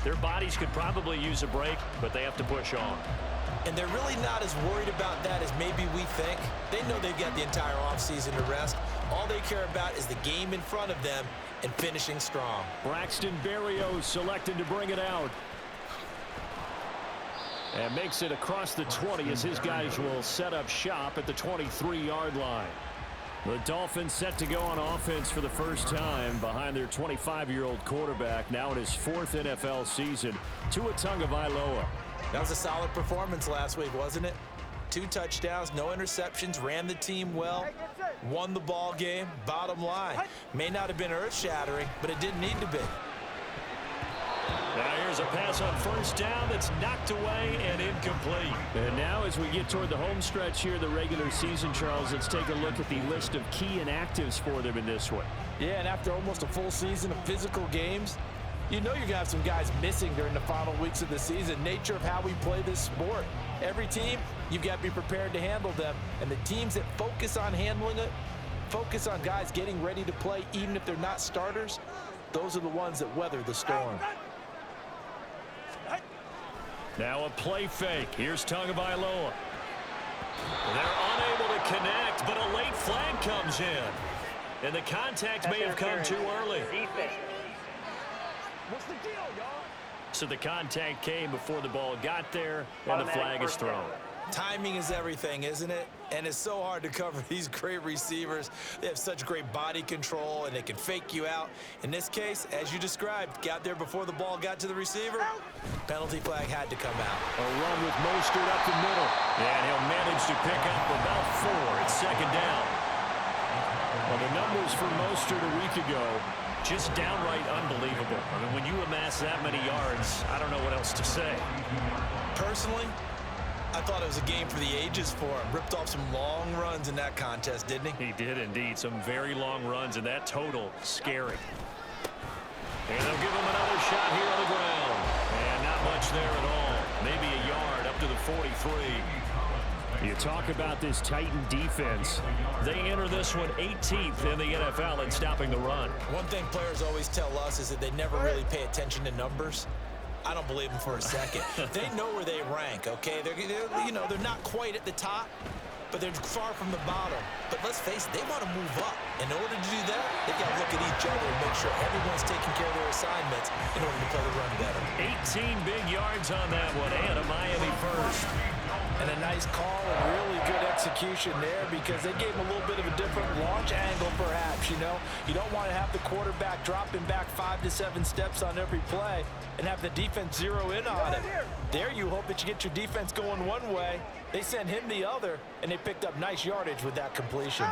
Their bodies could probably use a break, but they have to push on. And they're really not as worried about that as maybe we think. They know they've got the entire offseason to rest. All they care about is the game in front of them and finishing strong. Braxton Berrios selected to bring it out. And makes it across the 20 as his guys will set up shop at the 23-yard line. The Dolphins set to go on offense for the first time behind their 25-year-old quarterback, now in his 4th NFL season, Tua Tagovailoa. That was a solid performance last week, wasn't it? 2 touchdowns, no interceptions, ran the team well, won the ball game. Bottom line, may not have been earth-shattering, but it didn't need to be. Now here's a pass on first down that's knocked away and incomplete. And now as we get toward the home stretch here, the regular season, Charles, let's take a look at the list of key inactives for them in this one. Yeah, and after almost a full season of physical games, you know you're going to have some guys missing during the final weeks of the season. Nature of how we play this sport. Every team, you've got to be prepared to handle them. And the teams that focus on handling it, focus on guys getting ready to play even if they're not starters, those are the ones that weather the storm. Now a play fake. Here's Tagovailoa. They're unable to connect, but a late flag comes in. And the contact may have come too early. What's the deal, y'all? So the contact came before the ball got there, and the flag is thrown. Timing is everything, isn't it? And it's so hard to cover these great receivers. They have such great body control, and they can fake you out. In this case, as you described, got there before the ball got to the receiver. Penalty flag had to come out. A run with Mostert up the middle. And he'll manage to pick up about 4. It's second down. Well, the numbers for Mostert a week ago, just downright unbelievable. I mean, when you amass that many yards, I don't know what else to say. Personally, I thought it was a game for the ages for him. Ripped off some long runs in that contest, didn't he? He did indeed. Some very long runs, and that total, scary. And they'll give him another shot here on the ground. And not much there at all. Maybe a yard up to the 43. You talk about this Titan defense. They enter this one 18th in the NFL in stopping the run. One thing players always tell us is that they never really pay attention to numbers. I don't believe them for a second. They know where they rank, okay? They're not quite at the top, but they're far from the bottom. But let's face it, they want to move up. In order to do that, they've got to look at each other and make sure everyone's taking care of their assignments in order to play the run better. 18 big yards on that one, and a Miami first. And a nice call and really good execution there because they gave him a little bit of a different launch angle perhaps, you know. You don't want to have the quarterback dropping back 5 to 7 steps on every play and have the defense zero in on it. There you hope that you get your defense going one way. They sent him the other, and they picked up nice yardage with that completion.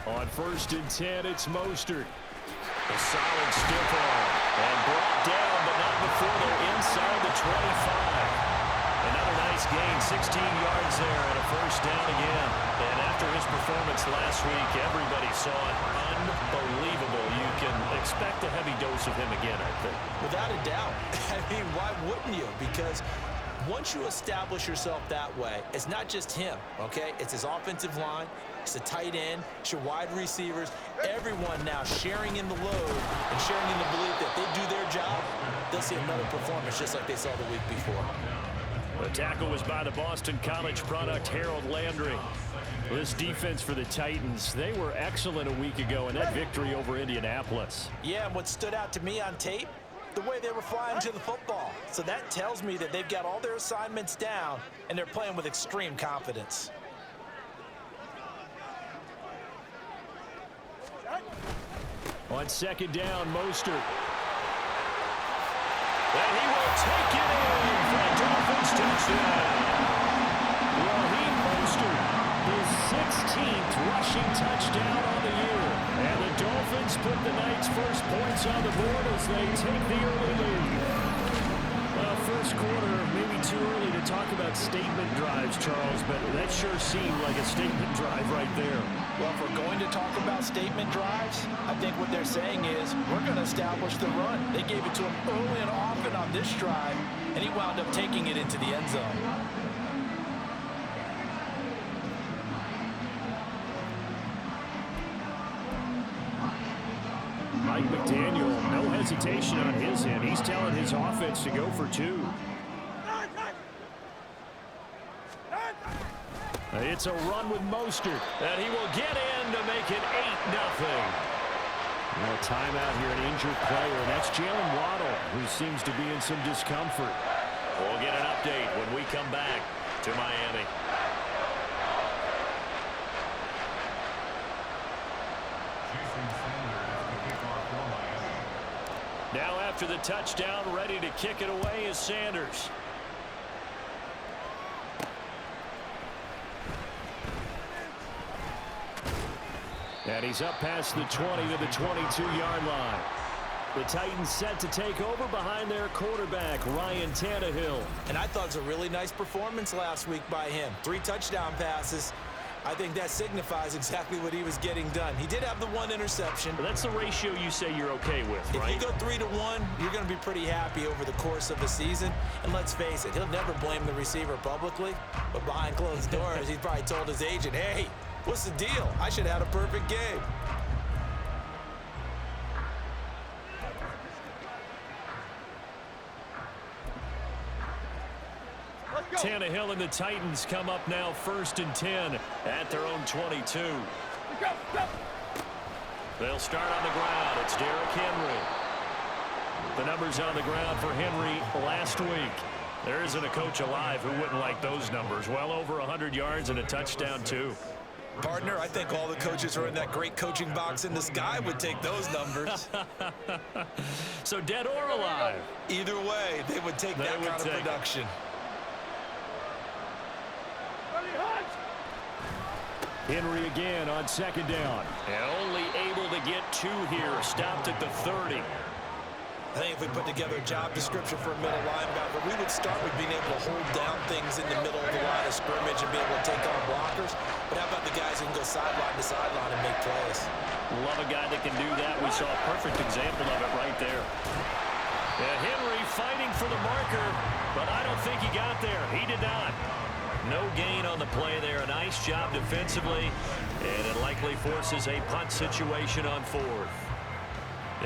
On 1st and 10, it's Mostert. A solid stiff arm. And brought down, but not before they're inside the 25. Another nice gain, 16 yards there, and a first down again. And after his performance last week, everybody saw it. Unbelievable. You can expect a heavy dose of him again, I think. Without a doubt. I mean, why wouldn't you? Because once you establish yourself that way, it's not just him, okay? It's his offensive line, it's the tight end, it's your wide receivers, everyone now sharing in the load and sharing in the belief that they do their job, they'll see another performance just like they saw the week before. The tackle was by the Boston College product, Harold Landry. This defense for the Titans, they were excellent a week ago in that victory over Indianapolis. Yeah, and what stood out to me on tape, the way they were flying to the football. So that tells me that they've got all their assignments down, and they're playing with extreme confidence. On 2nd down, Mostert. And he will take it in for a Dolphins touchdown. Raheem Mostert, his 16th rushing touchdown on the year. And the Dolphins put the night's first points on the board as they take the early lead. Well, first quarter, maybe too early to talk about statement drives, Charles, but that sure seemed like a statement drive right there. Well, if we're going to talk about statement drives, I think what they're saying is we're going to establish the run. They gave it to him early and often on this drive, and he wound up taking it into the end zone. Mike McDaniel, no hesitation on his end. He's telling his offense to go for 2. It's a run with Mostert. And he will get in to make it 8-0. A timeout here, an injured player, and that's Jalen Waddle, who seems to be in some discomfort. We'll get an update when we come back to Miami. Now after the touchdown, ready to kick it away is Sanders. And he's up past the 20 to the 22-yard line. The Titans set to take over behind their quarterback, Ryan Tannehill. And I thought it was a really nice performance last week by him. 3 touchdown passes. I think that signifies exactly what he was getting done. He did have the 1 interception. But that's the ratio you say you're okay with, right? If you go 3-to-1, you're going to be pretty happy over the course of the season. And let's face it, he'll never blame the receiver publicly. But behind closed doors, he's probably told his agent, hey, what's the deal? I should have had a perfect game. Tannehill and the Titans come up now 1st and 10 at their own 22. They'll start on the ground. It's Derrick Henry. The numbers on the ground for Henry last week. There isn't a coach alive who wouldn't like those numbers. Well over 100 yards and a touchdown, too. Partner, I think all the coaches who are in that great coaching box in the sky would take those numbers. So dead or alive? Either way, they would take that kind of production. Henry again on 2nd down. And only able to get 2 here. Stopped at the 30. I think if we put together a job description for a middle linebacker, we would start with being able to hold down things in the middle of the line of scrimmage and be able to take on blockers. But how about the guys who can go sideline to sideline and make plays? Love a guy that can do that. We saw a perfect example of it right there. And Henry fighting for the marker, but I don't think he got there. He did not. No gain on the play there. A nice job defensively, and it likely forces a punt situation on 4th.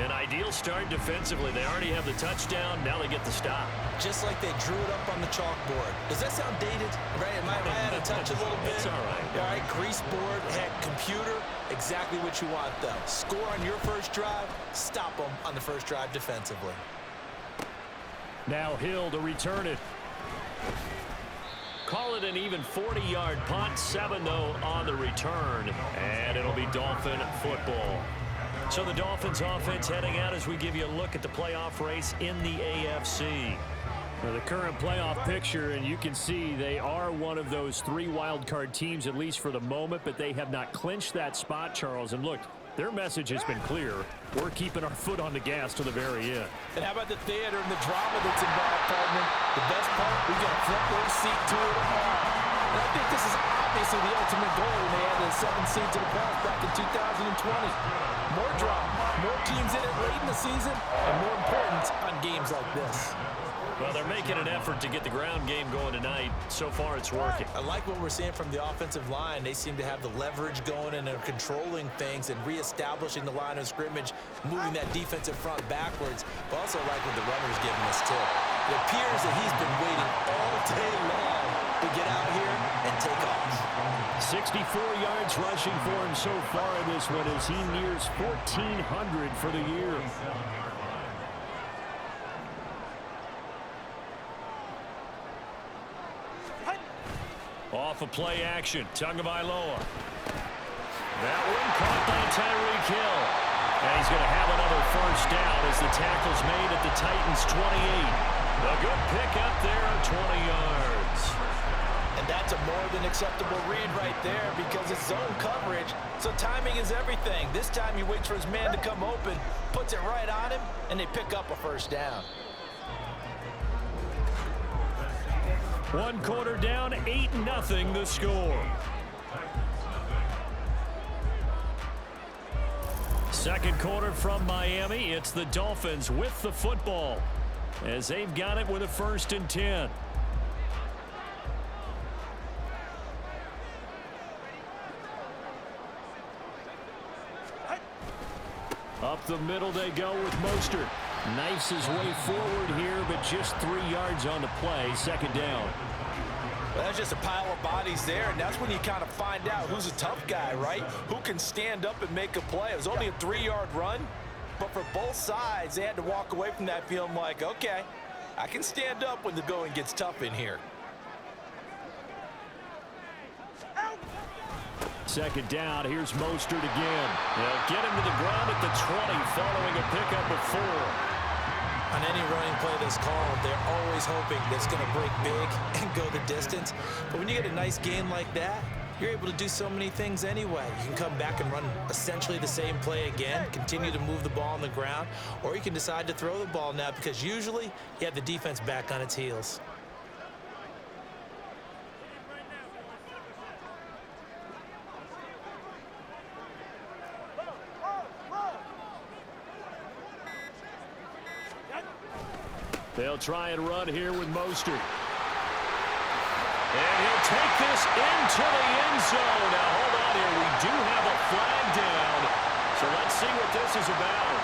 An ideal start defensively. They already have the touchdown. Now they get the stop. Just like they drew it up on the chalkboard. Does that sound dated? Right? Am I out of touch a little bit? It's all right. All right, grease board, heck, computer. Exactly what you want, though. Score on your first drive. Stop them on the first drive defensively. Now Hill to return it. Call it an even 40-yard punt. 7-0 on the return. And it'll be Dolphin football. So the Dolphins offense heading out as we give you a look at the playoff race in the AFC. Well, the current playoff picture, and you can see they are one of those 3 wildcard teams, at least for the moment, but they have not clinched that spot, Charles. And look, their message has been clear. We're keeping our foot on the gas to the very end. And how about the theater and the drama that's involved, partner? The best part, we got a front row seat to it all. And I think this is obviously the ultimate goal when they added the 7th seed to the playoffs back in 2020. More drama, more teams in it late in the season, and more importance on games like this. Well, they're making an effort to get the ground game going tonight. So far, it's working. I like what we're seeing from the offensive line. They seem to have the leverage going, and they're controlling things and reestablishing the line of scrimmage, moving that defensive front backwards. But also like what the runner's giving us, too. It appears that he's been waiting all day long to get out here and take off. 64 yards rushing for him so far in this one as he nears 1,400 for the year. Off of play action, Tagovailoa. That one caught by Tyreek Hill. And he's going to have another first down as the tackle's made at the Titans' 28. A good pick up there, 20 yards. And that's a more than acceptable read right there because it's zone coverage, so timing is everything. This time he waits for his man to come open, puts it right on him, and they pick up a first down. 1 quarter down, 8-0 the score. Second quarter from Miami. It's the Dolphins with the football as they've got it with a 1st and 10. Up the middle they go with Mostert. Knifes his way forward here, but just 3 yards on the play. Second down. Well, that's just a pile of bodies there, and that's when you kind of find out who's a tough guy, right? Who can stand up and make a play. It was only a 3-yard run, but for both sides, they had to walk away from that feeling like, okay, I can stand up when the going gets tough in here. Second down, here's Mostert again. They'll get him to the ground at the 20 following a pickup of 4. On any running play that's called, they're always hoping that it's going to break big and go the distance. But when you get a nice game like that, you're able to do so many things anyway. You can come back and run essentially the same play again, continue to move the ball on the ground, or you can decide to throw the ball now because usually you have the defense back on its heels. They'll try and run here with Mostert. And he'll take this into the end zone. Now, hold on here. We do have a flag down. So let's see what this is about.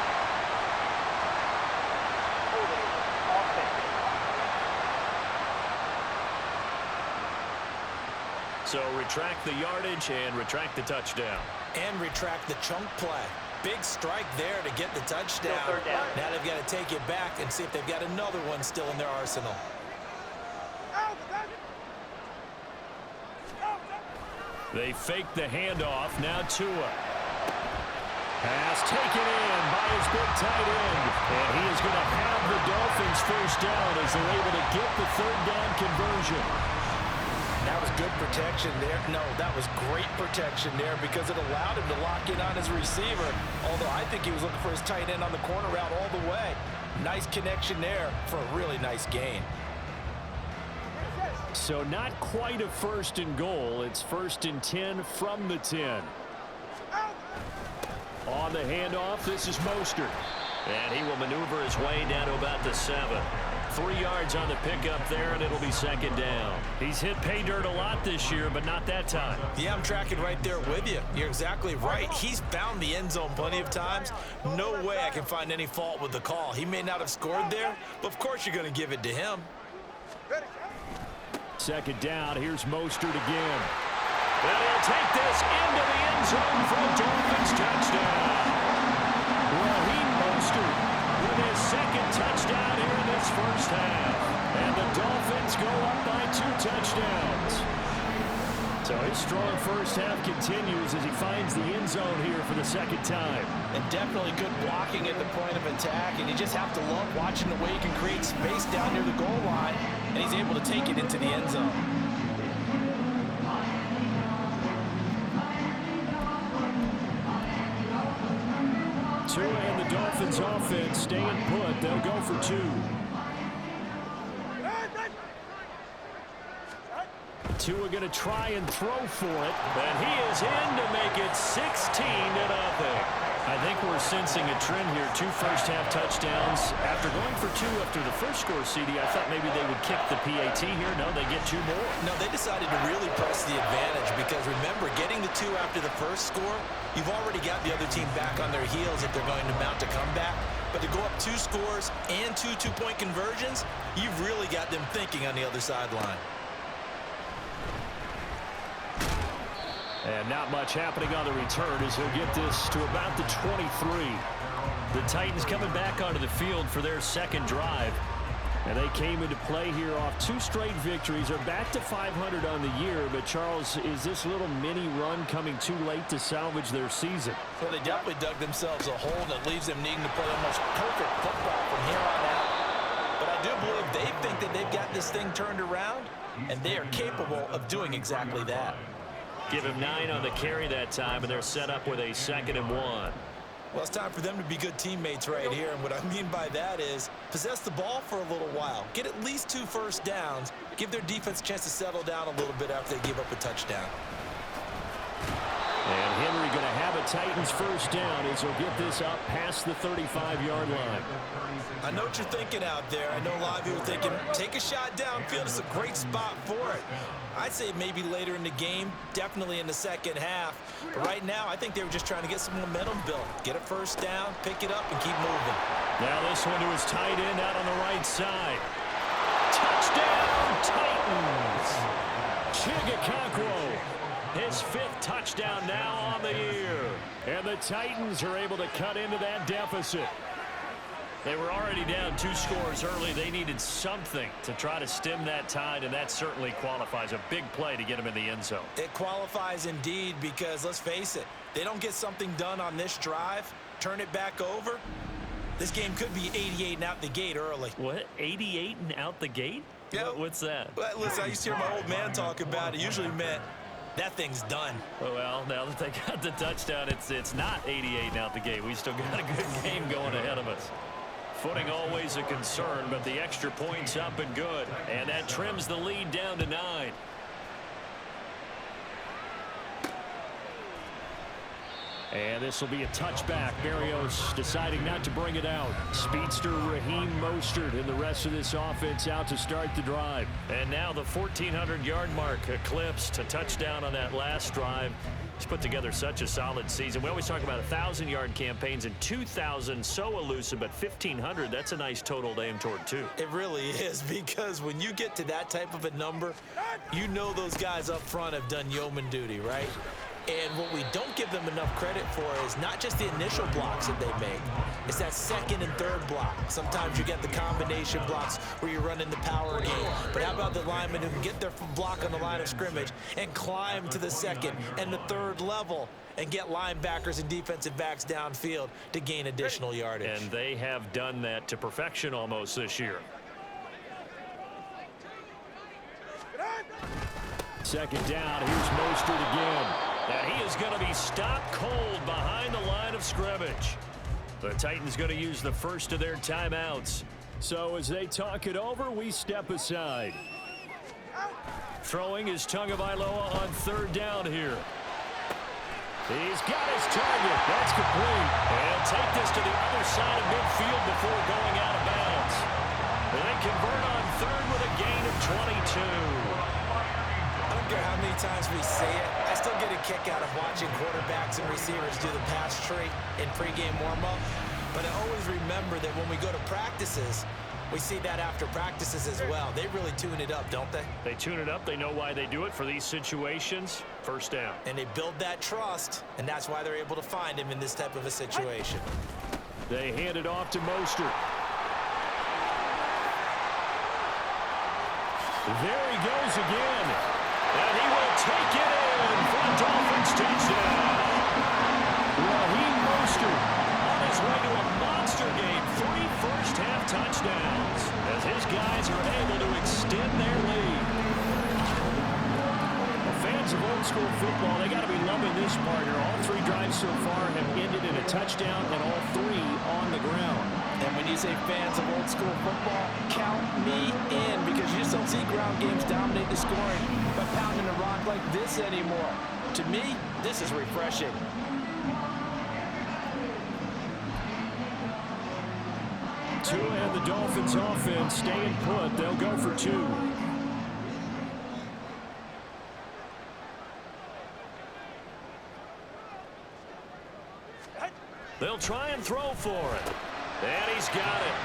So retract the yardage and retract the touchdown. And retract the chunk play. Big strike there to get the touchdown. Now they've got to take it back and see if they've got another one still in their arsenal. They fake the handoff. Now Tua. Pass taken in by his big tight end. And he is going to have the Dolphins first down as they're able to get the third down conversion. That was good protection there. No, that was great protection there because it allowed him to lock in on his receiver. Although I think he was looking for his tight end on the corner route all the way. Nice connection there for a really nice gain. So not quite a first and goal. It's first and 10 from the 10. On the handoff, this is Mostert. And he will maneuver his way down to about the 7. 3 yards on the pickup there, and it'll be second down. He's hit pay dirt a lot this year, but not that time. Yeah, I'm tracking right there with you. You're exactly right. He's found the end zone plenty of times. No way I can find any fault with the call. He may not have scored there, but of course you're going to give it to him. Second down, here's Mostert again. And he'll take this into the end zone for a Dolphins touchdown. Raheem Mostert with his second touchdown here in this first half. And the Dolphins go up by 2 touchdowns. So his strong first half continues as he finds the end zone here for the second time. And definitely good blocking at the point of attack. And you just have to love watching the way he can create space down near the goal line. And he's able to take it into the end zone. Tua and the Dolphins offense staying put. They'll go for 2. Tua going to try and throw for it. And he is in to make it 16-0. I think we're sensing a trend here. 2 first-half touchdowns. After going for 2 after the first score, CD, I thought maybe they would kick the PAT here. No, they get 2 more. No, they decided to really press the advantage because, remember, getting the 2 after the first score, you've already got the other team back on their heels if they're going to mount a comeback. But to go up 2 scores and 2 two-point conversions, you've really got them thinking on the other sideline. And not much happening on the return as he'll get this to about the 23. The Titans coming back onto the field for their second drive. And they came into play here off 2 straight victories. They're back to 500 on the year. But, Charles, is this little mini run coming too late to salvage their season? Well, they definitely dug themselves a hole that leaves them needing to play almost perfect football from here on out. But I do believe they think that they've got this thing turned around, and they are capable of doing exactly that. Give him 9 on the carry that time, and they're set up with a 2nd and 1. Well, it's time for them to be good teammates right here, and what I mean by that is possess the ball for a little while, get at least 2 first downs, give their defense a chance to settle down a little bit after they give up a touchdown. And Henry going to have a Titans first down as he'll get this up past the 35-yard line. I know what you're thinking out there. I know a lot of you are thinking, take a shot downfield. It's a great spot for it. I'd say maybe later in the game, definitely in the second half. But right now, I think they were just trying to get some momentum built. Get a first down, pick it up, and keep moving. Now this one to his tight end out on the right side. Touchdown, Titans! Chigakonkwo, his 5th touchdown now on the year. And the Titans are able to cut into that deficit. They were already down 2 scores early. They needed something to try to stem that tide, and that certainly qualifies. A big play to get them in the end zone. It qualifies indeed because, let's face it, they don't get something done on this drive, turn it back over, this game could be 88 and out the gate early. What? 88 and out the gate? Yeah. What's that? Well, listen, I used to hear my old man talk about it. Usually meant that thing's done. Well, now that they got the touchdown, it's not 88 and out the gate. We still got a good game going ahead of us. Footing always a concern, but the extra point's up and good. And that trims the lead down to 9. And this will be a touchback. Berrios deciding not to bring it out. Speedster Raheem Mostert and the rest of this offense out to start the drive. And now the 1,400-yard mark eclipsed. A touchdown on that last drive. He's put together such a solid season. We always talk about 1,000-yard campaigns, and 2,000 so elusive, but 1,500, that's a nice total to aim toward, too. It really is, because when you get to that type of a number, you know those guys up front have done yeoman duty, right? And what we don't give them enough credit for is not just the initial blocks that they make. It's that second and third block. Sometimes you get the combination blocks where you're running the power game. But how about the linemen who can get their block on the line of scrimmage and climb to the second and the third level and get linebackers and defensive backs downfield to gain additional yardage? And they have done that to perfection almost this year. Second down. Here's Mostert again. Now he is going to be stopped cold behind the line of scrimmage. The Titans going to use the first of their timeouts. So as they talk it over, we step aside. Throwing is Tagovailoa on 3rd down here. He's got his target. That's complete. And take this to the other side of midfield before going out of bounds. They convert on 3rd with a gain of 22. I don't care how many times we say it, I still get a kick out of watching quarterbacks and receivers do the pass tree in pregame warm-up. But I always remember that when we go to practices, we see that after practices as well. They really tune it up, don't they? They tune it up. They know why they do it for these situations. First down. And they build that trust, and that's why they're able to find him in this type of a situation. They hand it off to Mostert. There he goes again. And he will take it in for a Dolphins touchdown. Raheem Mostert on his way to a monster game. 3 first-half touchdowns as his guys are able to extend their lead. Well, fans of old school football, they got to be loving this partner. All 3 drives so far have ended in a touchdown, and all 3 on the ground. And when you say fans of old school football, count me in, because you just don't see ground games dominate the scoring by pounding a rock like this anymore. To me, this is refreshing. Tua and the Dolphins offense staying put. They'll go for 2. They'll try and throw for it. And he's got it.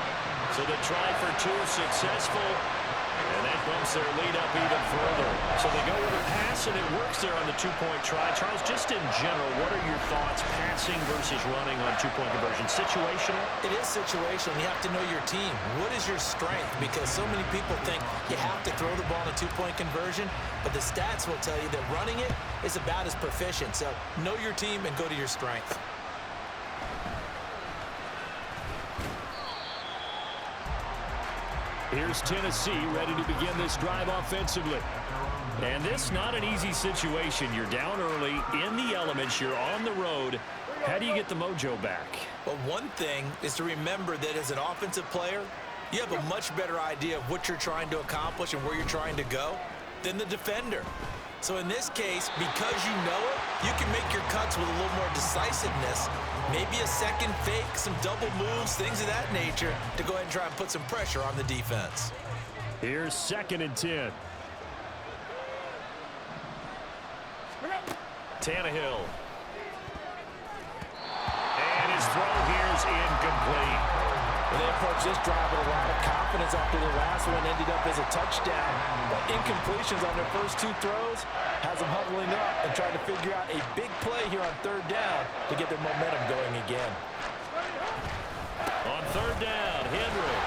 So the try for 2 successful. And that bumps their lead up even further. So they go with a pass, and it works there on the 2-point try. Charles, just in general, what are your thoughts passing versus running on 2-point conversion? Situational? It is situational. You have to know your team. What is your strength? Because so many people think you have to throw the ball in a 2-point conversion, but the stats will tell you that running it is about as proficient. So know your team and go to your strength. Here's Tennessee ready to begin this drive offensively. And this not an easy situation. You're down early, in the elements, you're on the road. How do you get the mojo back? Well, one thing is to remember that as an offensive player, you have a much better idea of what you're trying to accomplish and where you're trying to go than the defender. So in this case, because you know it, you can make your cuts with a little more decisiveness. Maybe a second fake, some double moves, things of that nature to go ahead and try and put some pressure on the defense. Here's 2nd and 10. Tannehill. And his throw here is incomplete. Well, they approached this drive with a lot of confidence after their last one ended up as a touchdown. But incompletions on their first two throws has them huddling up and trying to figure out a big play here on third down to get their momentum going again. On third down, Henry.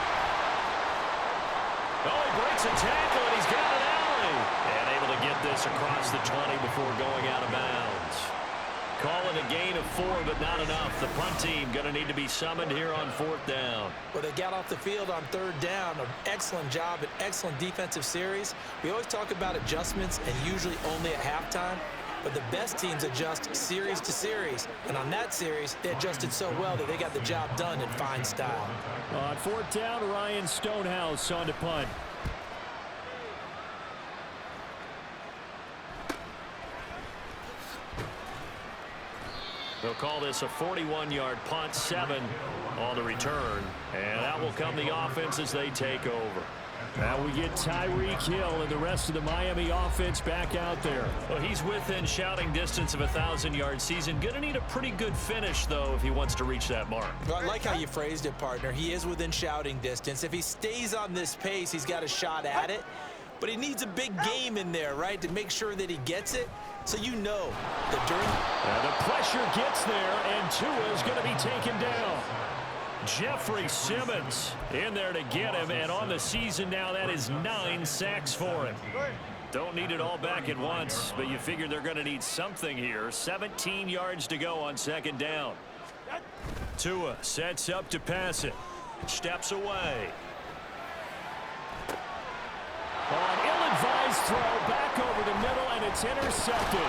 Oh, he breaks a tackle, and he's got an alley. And able to get this across the 20 before going out of bounds. Call it a gain of 4, but not enough. The punt team going to need to be summoned here on fourth down. Well, they got off the field on third down. An excellent job, an excellent defensive series. We always talk about adjustments and usually only at halftime. But the best teams adjust series to series. And on that series, they adjusted so well that they got the job done in fine style. On fourth down, Ryan Stonehouse on to punt. They'll call this a 41-yard punt, 7 on the return. And out will come the offense as they take over. Now we get Tyreek Hill and the rest of the Miami offense back out there. Well, he's within shouting distance of a 1,000-yard season. Going to need a pretty good finish, though, if he wants to reach that mark. Well, I like how you phrased it, partner. He is within shouting distance. If he stays on this pace, he's got a shot at it. But he needs a big game in there, right, to make sure that he gets it. So you know that during... the pressure gets there, and Tua is going to be taken down. Jeffrey Simmons in there to get him, and on the season now, that is 9 sacks for him. Don't need it all back at once, but you figure they're going to need something here. 17 yards to go on second down. Tua sets up to pass it. Steps away. On ill-advised throw, back over the middle, and it's intercepted.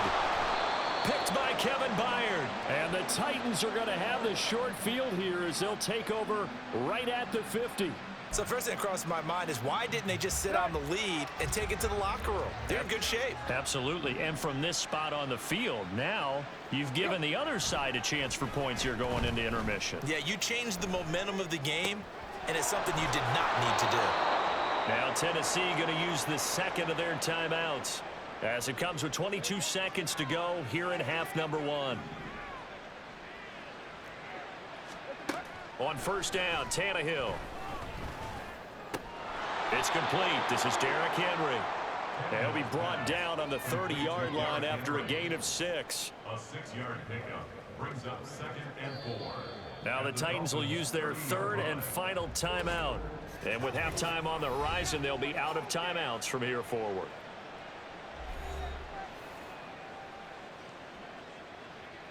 Picked by Kevin Byard. And the Titans are going to have the short field here as they'll take over right at the 50. So first thing that crosses my mind is why didn't they just sit on the lead and take it to the locker room? They're in good shape. Absolutely. And from this spot on the field, now you've given the other side a chance for points here going into intermission. Yeah, you changed the momentum of the game, and it's something you did not need to do. Now Tennessee going to use the second of their timeouts as it comes with 22 seconds to go here in half number 1. On first down, Tannehill. It's complete. This is Derrick Henry. He'll be brought down on the 30-yard line after a gain of 6. A 6-yard pickup brings up 2nd and 4. Now the Titans will use their third and final timeout. And with halftime on the horizon, they'll be out of timeouts from here forward.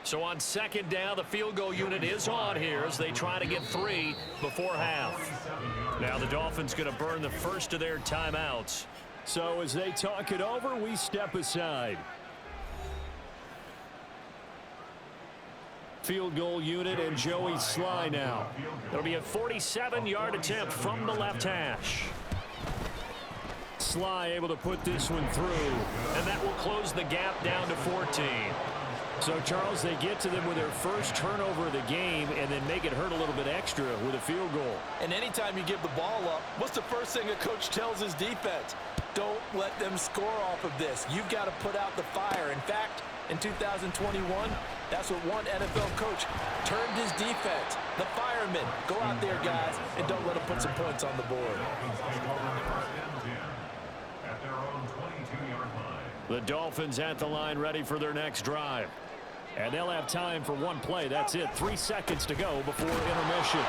So on second down, the field goal unit is on here as they try to get 3 before half. Now the Dolphins going to burn the first of their timeouts. So as they talk it over, we step aside. Field goal unit and Joey Sly now. It'll be a 47-yard attempt from the left hash. Sly able to put this one through. And that will close the gap down to 14. So, Charles, they get to them with their first turnover of the game and then make it hurt a little bit extra with a field goal. And anytime you give the ball up, what's the first thing a coach tells his defense? Don't let them score off of this. You've got to put out the fire. In fact, in 2021, that's what one NFL coach termed his defense. The firemen. Go out there, guys, and don't let them put some points on the board. The Dolphins at the line ready for their next drive. And they'll have time for one play. That's it. 3 seconds to go before intermission.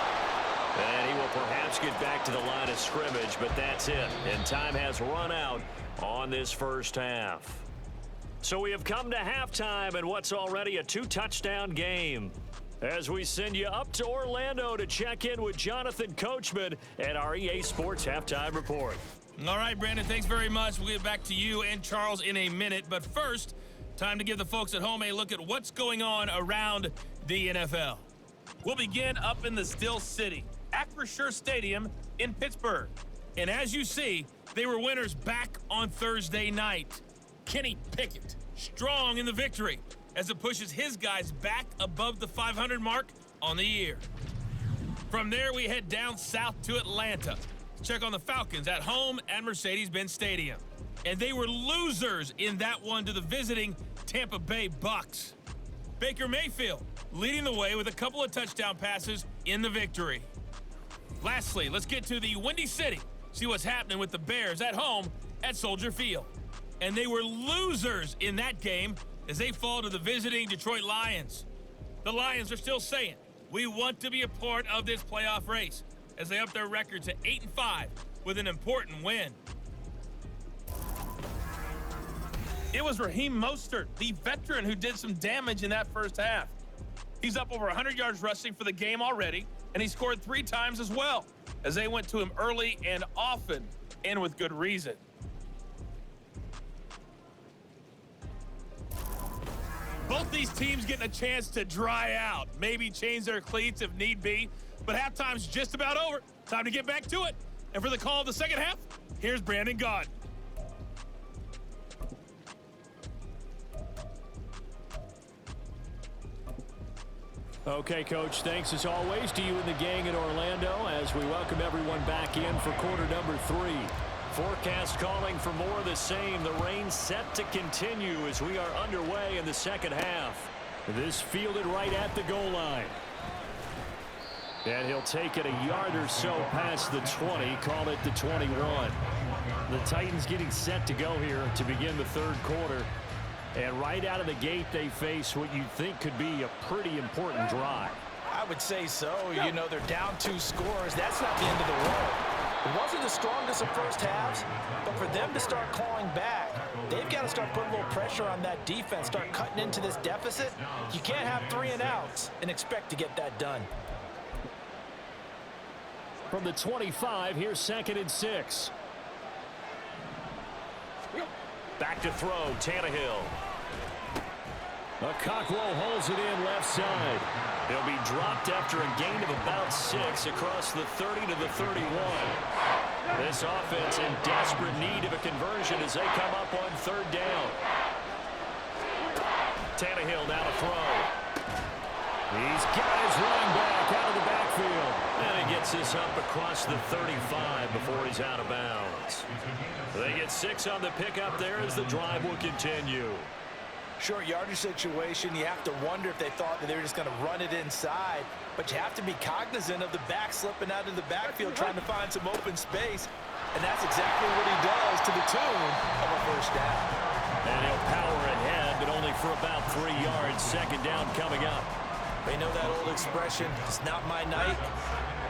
And he will perhaps get back to the line of scrimmage, but that's it. And time has run out on this first half. So we have come to halftime in what's already a 2-touchdown game. As we send you up to Orlando to check in with Jonathan Coachman at our EA Sports Halftime Report. All right, Brandon, thanks very much. We'll get back to you and Charles in a minute. But first, time to give the folks at home a look at what's going on around the NFL. We'll begin up in the Still City, Acrisure Stadium in Pittsburgh. And as you see, they were winners back on Thursday night. Kenny Pickett, strong in the victory as it pushes his guys back above the 500 mark on the year. From there, we head down south to Atlanta. Check on the Falcons at home at Mercedes-Benz Stadium. And they were losers in that one to the visiting Tampa Bay Bucks. Baker Mayfield leading the way with a couple of touchdown passes in the victory. Lastly, let's get to the Windy City. See what's happening with the Bears at home at Soldier Field. And they were losers in that game as they fall to the visiting Detroit Lions. The Lions are still saying, we want to be a part of this playoff race as they up their record to 8-5 with an important win. It was Raheem Mostert, the veteran, who did some damage in that first half. He's up over 100 yards rushing for the game already, and he scored 3 times as well, as they went to him early and often, and with good reason. Both these teams getting a chance to dry out, maybe change their cleats if need be, but halftime's just about over. Time to get back to it. And for the call of the second half, here's Brandon Gaudin. Okay, Coach, thanks as always to you and the gang in Orlando as we welcome everyone back in for quarter number 3. Forecast calling for more of the same. The rain set to continue as we are underway in the second half. This fielded right at the goal line. And he'll take it a yard or so past the 20, call it the 21. The Titans getting set to go here to begin the third quarter. And right out of the gate, they face what you think could be a pretty important drive. I would say so. You know, they're down 2 scores. That's not the end of the world. It wasn't the strongest of first halves, but for them to start clawing back, they've got to start putting a little pressure on that defense, start cutting into this deficit. You can't have 3 and outs and expect to get that done. From the 25, here's 2nd and 6. Back to throw, Tannehill. Cockrell holds it in left side. He'll be dropped after a gain of about 6 across the 30 to the 31. This offense in desperate need of a conversion as they come up on 3rd down. Tannehill now to throw. He's got his running back out of the backfield. And he gets this up across the 35 before he's out of bounds. They get 6 on the pickup there as the drive will continue. Short yardage situation, you have to wonder if they thought that they were just going to run it inside. But you have to be cognizant of the back slipping out of the backfield trying to find some open space. And that's exactly what he does to the tune of a first down. And he'll power ahead, but only for about 3 yards. 2nd down coming up. They know that old expression, it's not my night.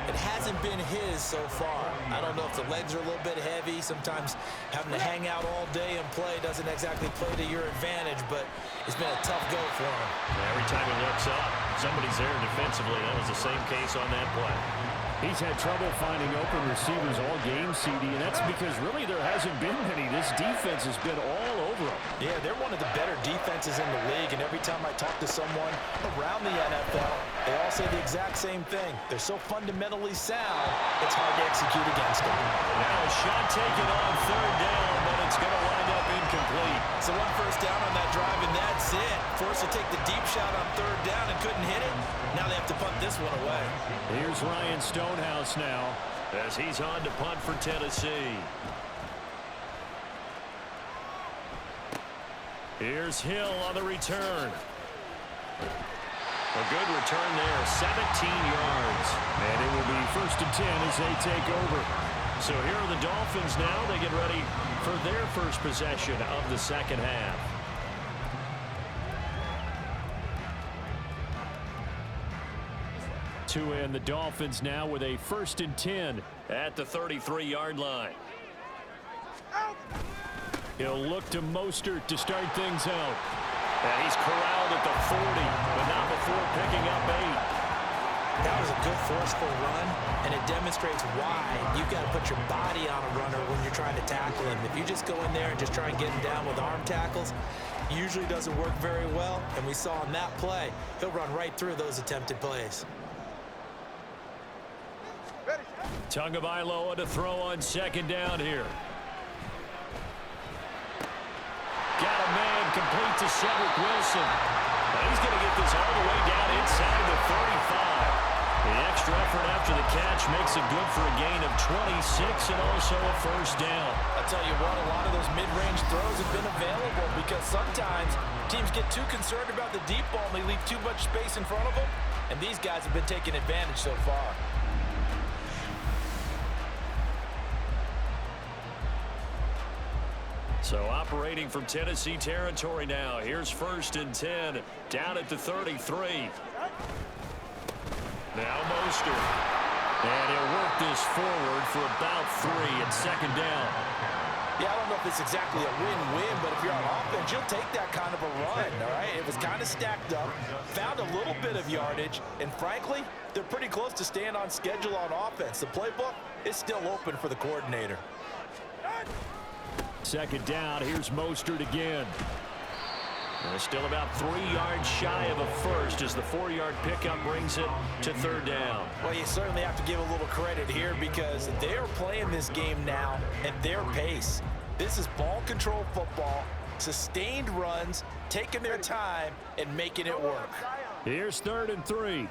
It hasn't been his so far. I don't know if the legs are a little bit heavy. Sometimes having to hang out all day and play doesn't exactly play to your advantage, but it's been a tough go for him. Every time he looks up, somebody's there defensively. That was the same case on that play. He's had trouble finding open receivers all game, CD, and that's because really there hasn't been many. This defense has been all over them. Yeah, they're one of the better defenses in the league, and every time I talk to someone around the NFL, they all say the exact same thing. They're so fundamentally sound, it's hard to execute against them. Now a shot taken on 3rd down, but it's going to wind up incomplete. So 1 first down on that drive, and that's it. Forced to take the deep shot on 3rd down and couldn't hit it. Now they have to punt this one away. Here's Ryan Stonehouse now as he's on to punt for Tennessee. Here's Hill on the return. A good return there, 17 yards. And it will be 1st and 10 as they take over. So here are the Dolphins now. They get ready for their first possession of the second half. And the Dolphins now with a 1st and 10 at the 33-yard line. He'll look to Mostert to start things out. And he's corralled at the 40, but not before picking up 8. That was a good forceful run, and it demonstrates why you've got to put your body on a runner when you're trying to tackle him. If you just go in there and just try and get him down with arm tackles, it usually doesn't work very well, and we saw on that play, he'll run right through those attempted plays. Tagovailoa to throw on 2nd down here. Got a man complete to Cedric Wilson. Now he's going to get this all the way down inside the 35. The extra effort after the catch makes it good for a gain of 26 and also a 1st down. I'll tell you what, a lot of those mid-range throws have been available because sometimes teams get too concerned about the deep ball and they leave too much space in front of them, and these guys have been taking advantage so far. So operating from Tennessee territory now. Here's 1st and 10 down at the 33. Now Mostert. And he'll work this forward for about 3 at 2nd down. Yeah, I don't know if it's exactly a win-win, but if you're on offense, you'll take that kind of a run, all right? It was kind of stacked up, found a little bit of yardage, and frankly, they're pretty close to staying on schedule on offense. The playbook is still open for the coordinator. 2nd down, here's Mostert again. They're still about 3 yards shy of a first as the 4-yard pickup brings it to 3rd down. Well, you certainly have to give a little credit here because they're playing this game now at their pace. This is ball control football, sustained runs, taking their time and making it work. Here's 3rd and 3.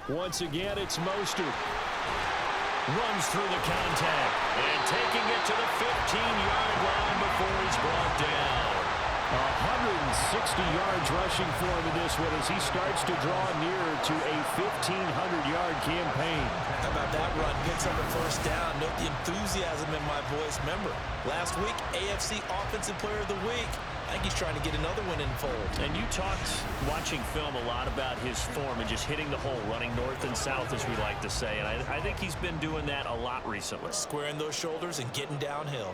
Once again, it's Mostert. Runs through the contact and taking it to the 15-yard line before he's brought down. 160 yards rushing for him in this one as he starts to draw nearer to a 1,500-yard campaign. How about that run? Gets on the 1st down. Note the enthusiasm in my voice. Remember, last week, AFC Offensive Player of the Week. I think he's trying to get another one in fold. And you talked, watching film, a lot about his form and just hitting the hole, running north and south, as we like to say. And I think he's been doing that a lot recently. Squaring those shoulders and getting downhill.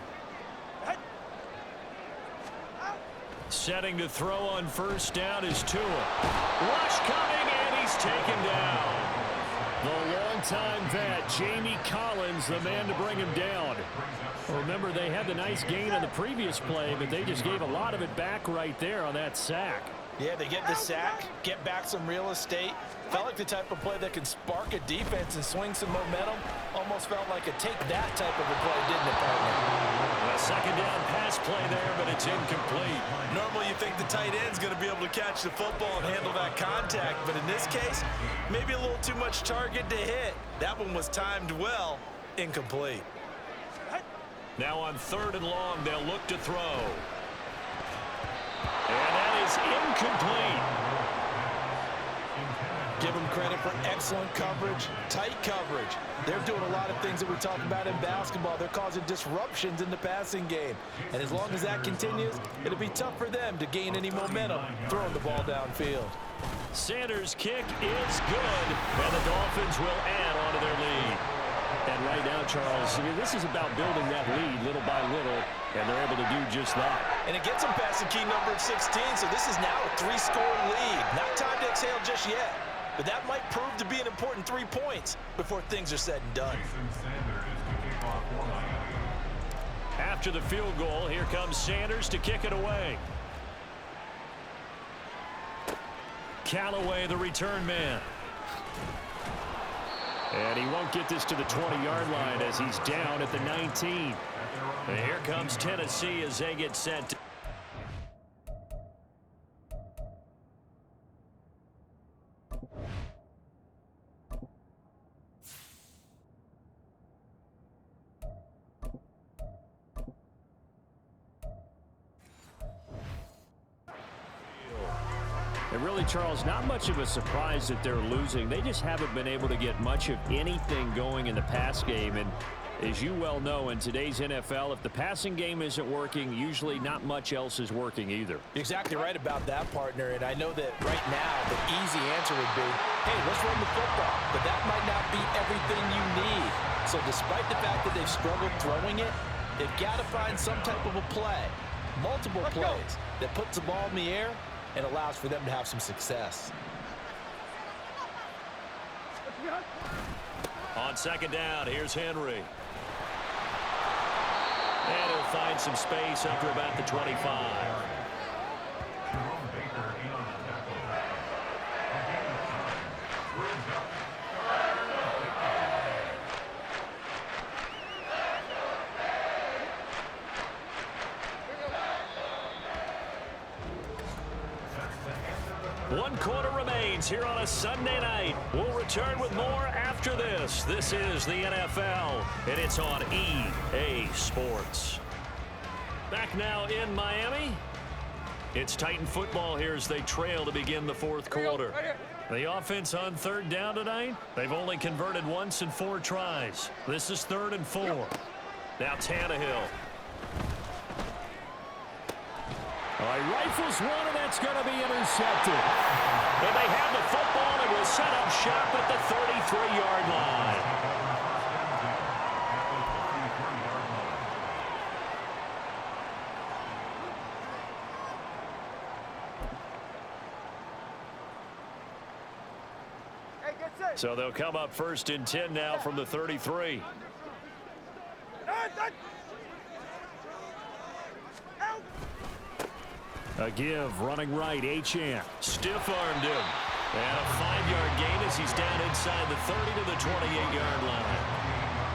Setting to throw on 1st down is Tua. Rush coming, and he's taken down. The longtime vet, Jamie Collins, the man to bring him down. Remember, they had the nice gain on the previous play, but they just gave a lot of it back right there on that sack. Yeah, they get the sack, get back some real estate. Felt like the type of play that can spark a defense and swing some momentum. Almost felt like a take that type of a play, didn't it, partner? A 2nd down pass play there, but it's incomplete. Normally you think the tight end's going to be able to catch the football and handle that contact, but in this case, maybe a little too much target to hit. That one was timed well, incomplete. Now on 3rd and long, they'll look to throw. And that is incomplete. Give them credit for excellent coverage, tight coverage. They're doing a lot of things that we talk about in basketball. They're causing disruptions in the passing game. And as long as that continues, it'll be tough for them to gain any momentum throwing the ball downfield. Sanders' kick is good, and the Dolphins will add on to their lead. And right now, Charles, this is about building that lead little by little, and they're able to do just that. And it gets them past the key number of 16, so this is now a 3-score lead. Not time to exhale just yet, but that might prove to be an important 3 points before things are said and done. After the field goal, here comes Sanders to kick it away. Callaway, the return man. And he won't get this to the 20-yard line as he's down at the 19. And here comes Tennessee as they get set to And really, Charles, not much of a surprise that they're losing. They just haven't been able to get much of anything going in the pass game. And as you well know, in today's NFL, if the passing game isn't working, usually not much else is working either. You're exactly right about that, partner. And I know that right now the easy answer would be, hey, let's run the football. But that might not be everything you need. So despite the fact that they've struggled throwing it, they've got to find some type of a play, multiple plays that puts the ball in the air and allows for them to have some success. on 2nd down. Here's Henry. And he'll find some space up to about the 25. One quarter remains here on a Sunday night. We'll return with more after this. This is the NFL, and it's on EA Sports. Back now in Miami. It's Titan football here as they trail to begin the 4th quarter. The offense on third down tonight, they've only converted once in 4 tries. This is 3rd and 4. Now Tannehill. He rifles one, and that's going to be intercepted. And they have the football and will set up shop at the 33-yard line. So they'll come up 1st and 10 now from the 33. A give, running right, Achane. Stiff-armed him. And a 5-yard gain as he's down inside the 30 to the 28-yard line.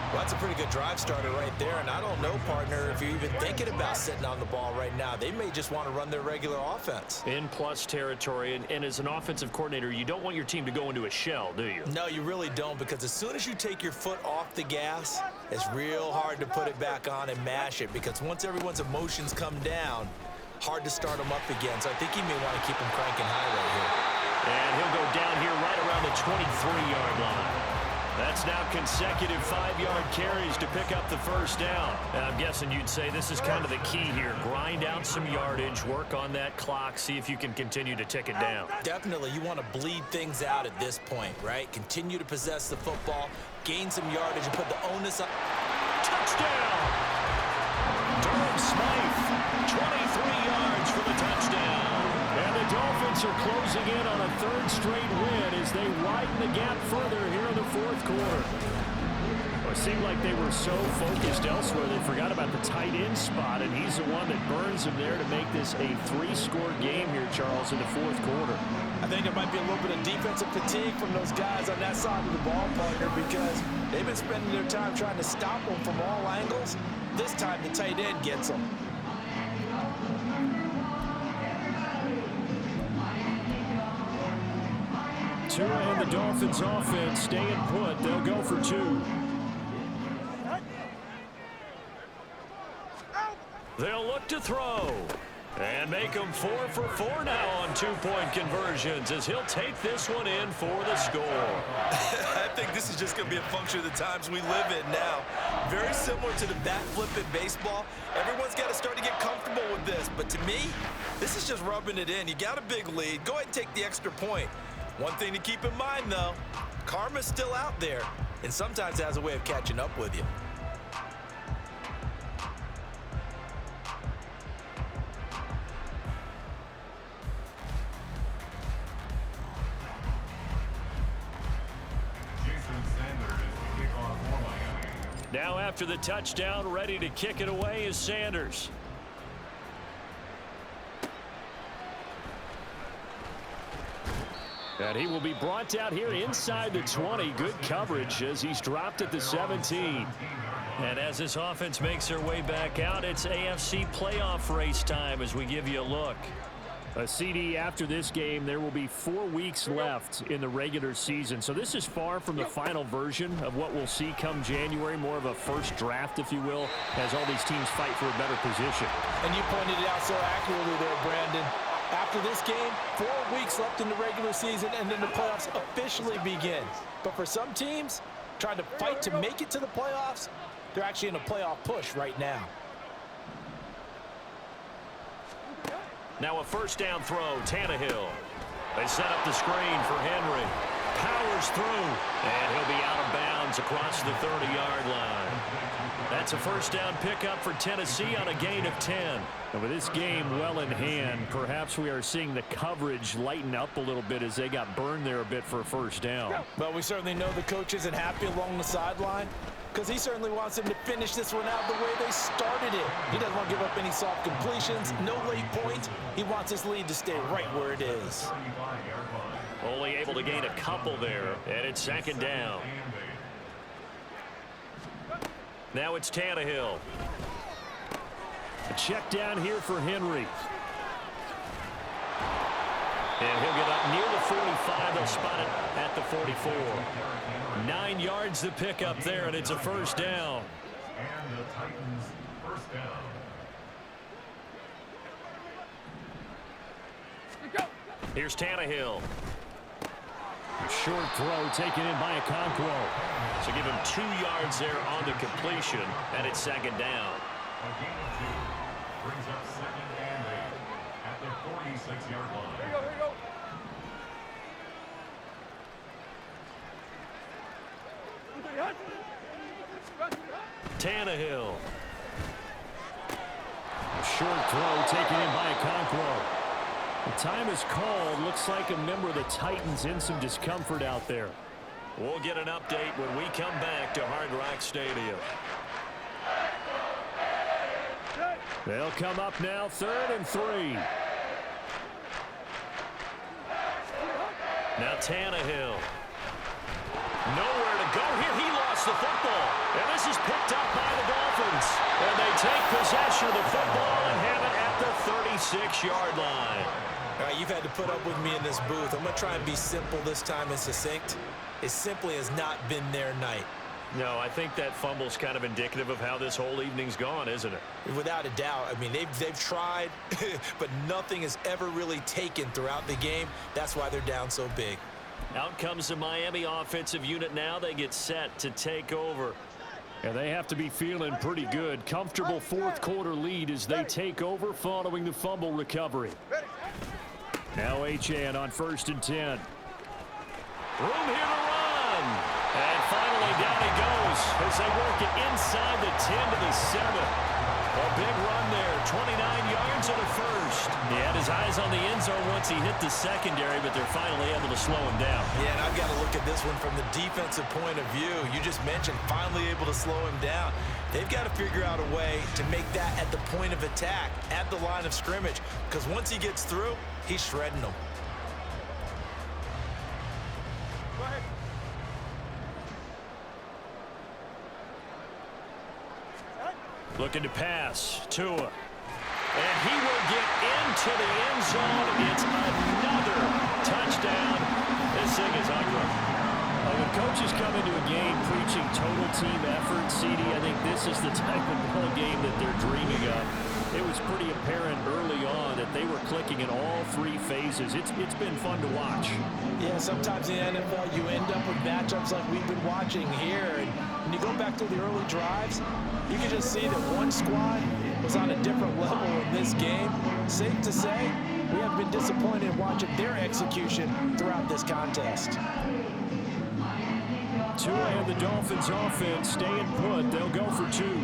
Well, that's a pretty good drive starter right there, and I don't know, partner, if you're even thinking about sitting on the ball right now. They may just want to run their regular offense. In plus territory, and as an offensive coordinator, you don't want your team to go into a shell, do you? No, you really don't, because as soon as you take your foot off the gas, it's real hard to put it back on and mash it, because once everyone's emotions come down, hard to start them up again. So I think he may want to keep them cranking high right here. And he'll go down here right around the 23-yard line. That's now consecutive 5-yard carries to pick up the 1st down. And I'm guessing you'd say this is kind of the key here. Grind out some yardage, work on that clock, see if you can continue to tick it down. Definitely. You want to bleed things out at this point, right? Continue to possess the football, gain some yardage, and put the onus up. Touchdown! Durham Smythe, 23 yards for the touchdown. And the Dolphins are closing in on a 3rd straight win as they widen the gap further here in the 4th quarter. Well, it seemed like they were so focused elsewhere they forgot about the tight end spot, and he's the one that burns him there to make this a 3-score game here, Charles, in the 4th quarter. I think there might be a little bit of defensive fatigue from those guys on that side of the ball, partner, because they've been spending their time trying to stop them from all angles. This time the tight end gets them. Tua and the Dolphins offense staying put. They'll go for 2. They'll look to throw. And make them 4 for 4 now on 2-point conversions as he'll take this one in for the score. I think this is just going to be a function of the times we live in now. Very similar to the bat flip in baseball. Everyone's got to start to get comfortable with this. But to me, this is just rubbing it in. You got a big lead. Go ahead and take the extra point. One thing to keep in mind, though, karma's still out there, and sometimes it has a way of catching up with you. Now after the touchdown, ready to kick it away is Sanders. And he will be brought down here inside the 20. Good coverage as he's dropped at the 17. And as this offense makes their way back out, it's AFC playoff race time as we give you a look. A CD after this game, there will be 4 weeks left in the regular season. So this is far from the final version of what we'll see come January, more of a first draft, if you will, as all these teams fight for a better position. And you pointed it out so accurately there, Brandon. After this game, 4 weeks left in the regular season, and then the playoffs officially begin. But for some teams, trying to fight to make it to the playoffs, they're actually in a playoff push right now. Now a first down throw, Tannehill. They set up the screen for Henry. Powers through, and he'll be out of bounds across the 30-yard line. That's a first down pickup for Tennessee on a gain of 10. And with this game well in hand, perhaps we are seeing the coverage lighten up a little bit as they got burned there a bit for a first down. Well, we certainly know the coach isn't happy along the sideline because he certainly wants them to finish this one out the way they started it. He doesn't want to give up any soft completions, no late points. He wants his lead to stay right where it is. Only able to gain a couple there, and it's second down. Now it's Tannehill. A check down here for Henry. And he'll get up near the 45. They'll spot it at the 44. 9 yards to pick up there, and it's a first down. And the Titans first down. Here's Tannehill. Short throw taken in by Okonkwo. So give him 2 yards there on the completion, and it's second down. A gain of 2 brings up second and 8 at the 46-yard line. Here you go. Tannehill. A short throw taken in by Okonkwo. The time is called. Looks like a member of the Titans in some discomfort out there. We'll get an update when we come back to Hard Rock Stadium. They'll come up now, 3rd and 3. Now Tannehill. Nowhere to go here. He lost the football. And this is picked up by the Dolphins. And they take possession of the football and have it at the 36-yard line. All right, you've had to put up with me in this booth. I'm going to try and be simple this time and succinct. It simply has not been their night. No, I think that fumble's kind of indicative of how this whole evening's gone, isn't it? Without a doubt. I mean, they've tried, but nothing has ever really taken throughout the game. That's why they're down so big. Out comes the Miami offensive unit now. They get set to take over. And they have to be feeling pretty good. Comfortable 4th quarter lead as they take over following the fumble recovery. Now Achane on 1st and 10. Room here to run. And finally down he goes as they work it inside the 10 to the 7. A big run there, 29 yards and a first. He had his eyes on the end zone once he hit the secondary, but they're finally able to slow him down. Yeah, and I've got to look at this one from the defensive point of view. You just mentioned finally able to slow him down. They've got to figure out a way to make that at the point of attack, at the line of scrimmage, because once he gets through, he's shredding them. Looking to pass. Tua. And he will get into the end zone. It's another touchdown. This thing is ugly. When coaches come into a game preaching total team effort, CD, I think this is the type of ball game that they're dreaming of. It was pretty apparent early on that they were clicking in all 3 phases. It's been fun to watch. Yeah, sometimes in the NFL you end up with matchups like we've been watching here. And when you go back to the early drives, you can just see that one squad was on a different level in this game. Safe to say, we have been disappointed in watching their execution throughout this contest. Tua and the Dolphins offense staying put. They'll go for 2.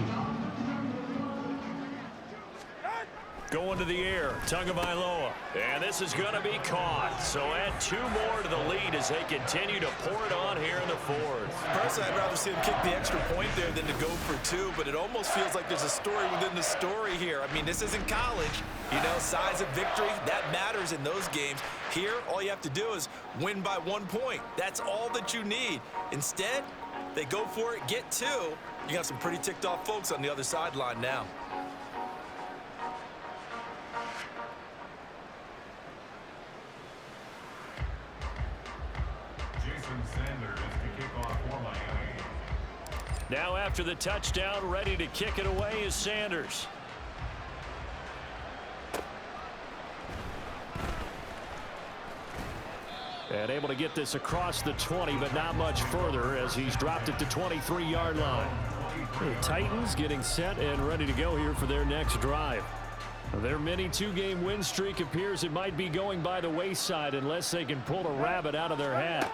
Going to the air, Tagovailoa. And this is going to be caught. So add 2 more to the lead as they continue to pour it on here in the 4th. Personally, I'd rather see him kick the extra point there than to go for 2, but it almost feels like there's a story within the story here. I mean, this isn't college. You know, size of victory, that matters in those games. Here, all you have to do is win by 1 point. That's all that you need. Instead, they go for it, get 2. You got some pretty ticked off folks on the other sideline now. Sanders to kick off for Miami. Now after the touchdown, ready to kick it away is Sanders. And able to get this across the 20, but not much further as he's dropped it to 23-yard line. The Titans getting set and ready to go here for their next drive. Their mini 2-game win streak appears it might be going by the wayside unless they can pull a rabbit out of their hat.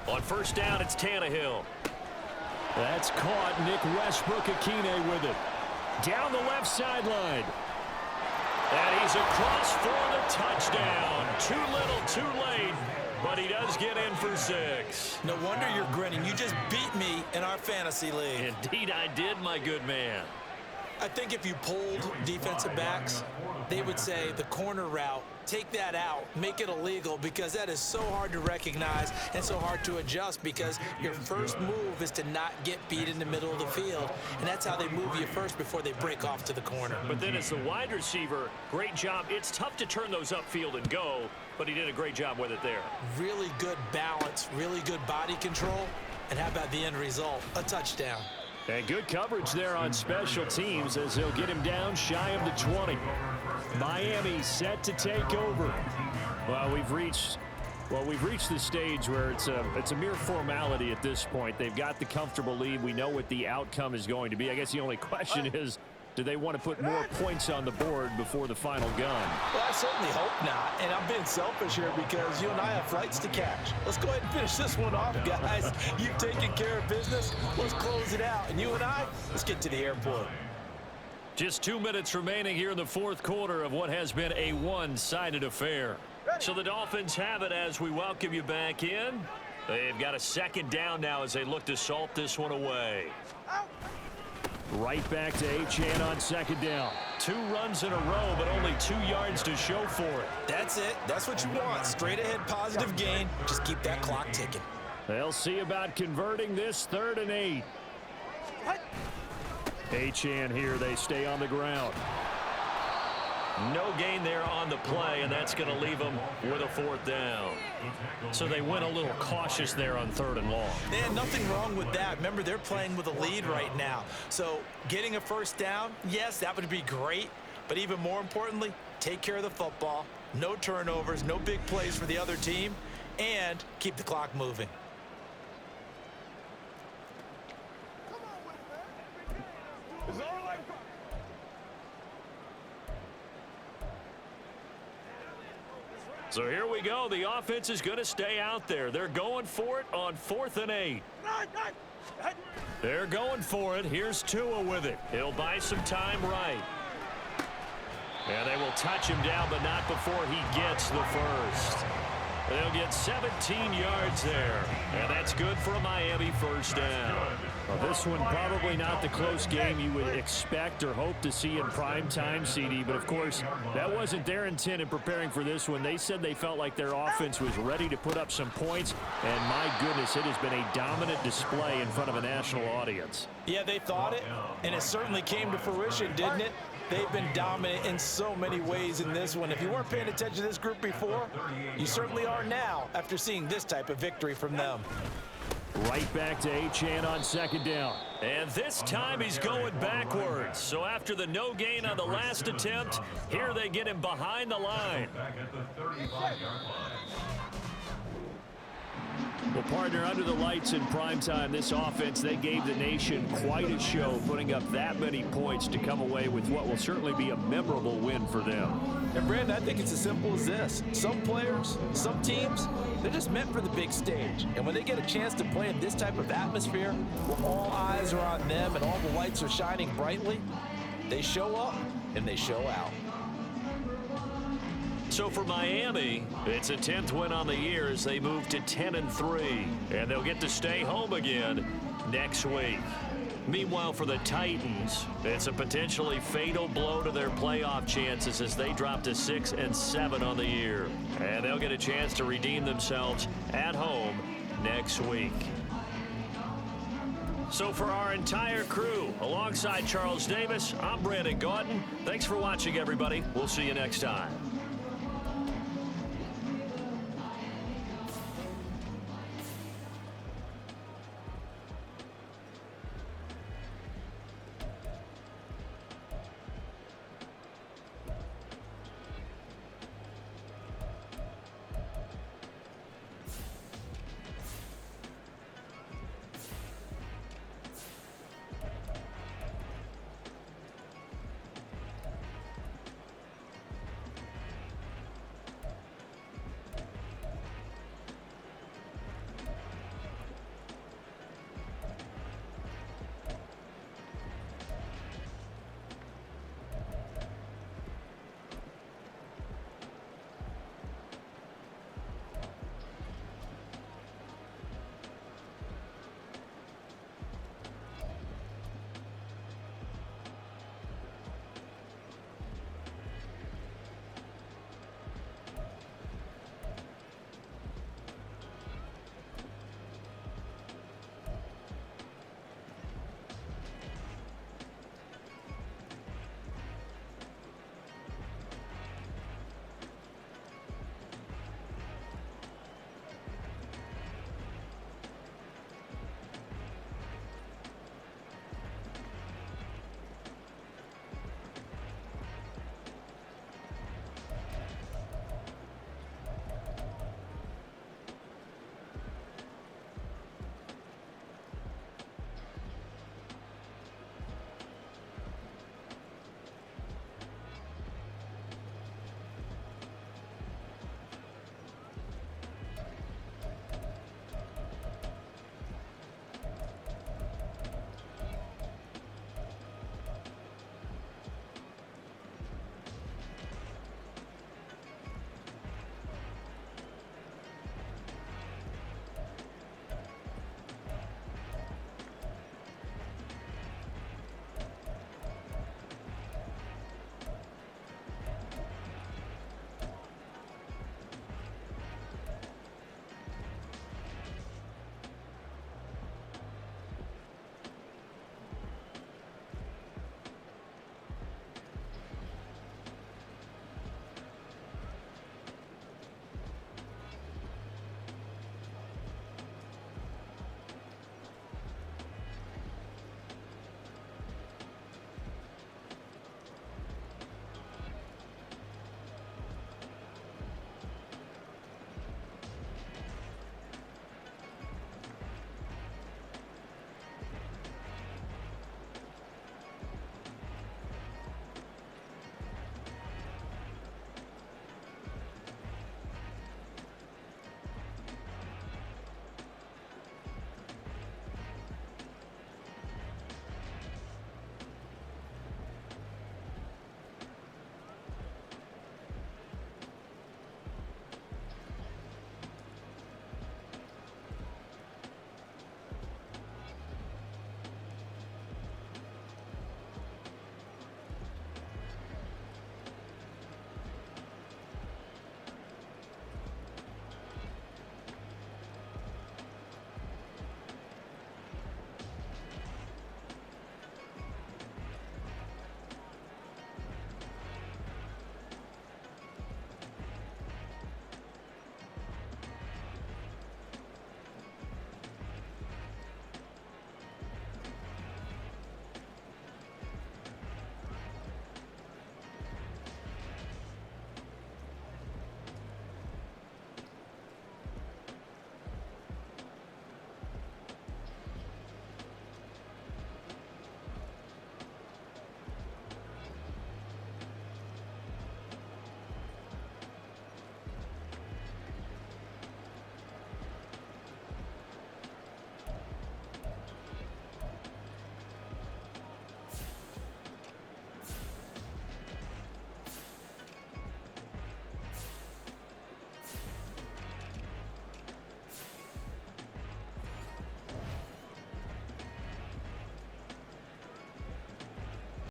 On 1st down, it's Tannehill. That's caught. Nick Westbrook-Akine with it. Down the left sideline. And he's across for the touchdown. Too little, too late, but he does get in for 6. No wonder you're grinning. You just beat me in our fantasy league. Indeed I did, my good man. I think if you polled defensive backs, they would say the corner route, take that out, make it illegal, because that is so hard to recognize and so hard to adjust, because your first move is to not get beat in the middle of the field, and that's how they move you first before they break off to the corner. But then as the wide receiver, great job. It's tough to turn those upfield and go, but he did a great job with it there. Really good balance, really good body control, and how about the end result? A touchdown. And good coverage there on special teams as they'll get him down shy of the 20. Miami set to take over. Well, we've reached Well, we've reached the stage where it's a mere formality at this point. They've got the comfortable lead. We know what the outcome is going to be. I guess the only question is, do they want to put more points on the board before the final gun? Well, I certainly hope not. And I'm being selfish here because you and I have flights to catch. Let's go ahead and finish this one off, guys. You've taken care of business. Let's close it out. And you and I, let's get to the airport. Just 2 minutes remaining here in the fourth quarter of what has been a one-sided affair. So the Dolphins have it as we welcome you back in. They've got a second down now as they look to salt this one away. Right back to Achane on second down. 2 runs in a row, but only 2 yards to show for it. That's it. That's what you want. Straight ahead positive gain. Just keep that clock ticking. They'll see about converting this 3rd and 8. Achane here. They stay on the ground. No gain there on the play, and that's going to leave them with a 4th down. So they went a little cautious there on 3rd and long. And nothing wrong with that. Remember, they're playing with a lead right now. So getting a 1st down, yes, that would be great. But even more importantly, take care of the football. No turnovers, no big plays for the other team, and keep the clock moving. So here we go. The offense is going to stay out there. They're going for it on 4th and 8. They're going for it. Here's Tua with it. He'll buy some time right. And they will touch him down, but not before he gets the first. They'll get 17 yards there. And that's good for a Miami 1st down. Well, this one probably not the close game you would expect or hope to see in prime time, CD. But, of course, that wasn't their intent in preparing for this one. They said they felt like their offense was ready to put up some points. And, my goodness, it has been a dominant display in front of a national audience. Yeah, they thought it, and it certainly came to fruition, didn't it? They've been dominant in so many ways in this one. If you weren't paying attention to this group before, you certainly are now after seeing this type of victory from them. Right back to Achane on second down. And this time he's going backwards. So after the no gain on the last attempt, here they get him behind the line. Well, partner, under the lights in primetime, this offense, they gave the nation quite a show, putting up that many points to come away with what will certainly be a memorable win for them. And, Brandon, I think it's as simple as this. Some players, some teams, they're just meant for the big stage. And when they get a chance to play in this type of atmosphere, where all eyes are on them and all the lights are shining brightly, they show up and they show out. So for Miami, it's a 10th win on the year as they move to 10-3. And they'll get to stay home again next week. Meanwhile, for the Titans, it's a potentially fatal blow to their playoff chances as they drop to 6-7 on the year. And they'll get a chance to redeem themselves at home next week. So for our entire crew, alongside Charles Davis, I'm Brandon Gaudin. Thanks for watching, everybody. We'll see you next time.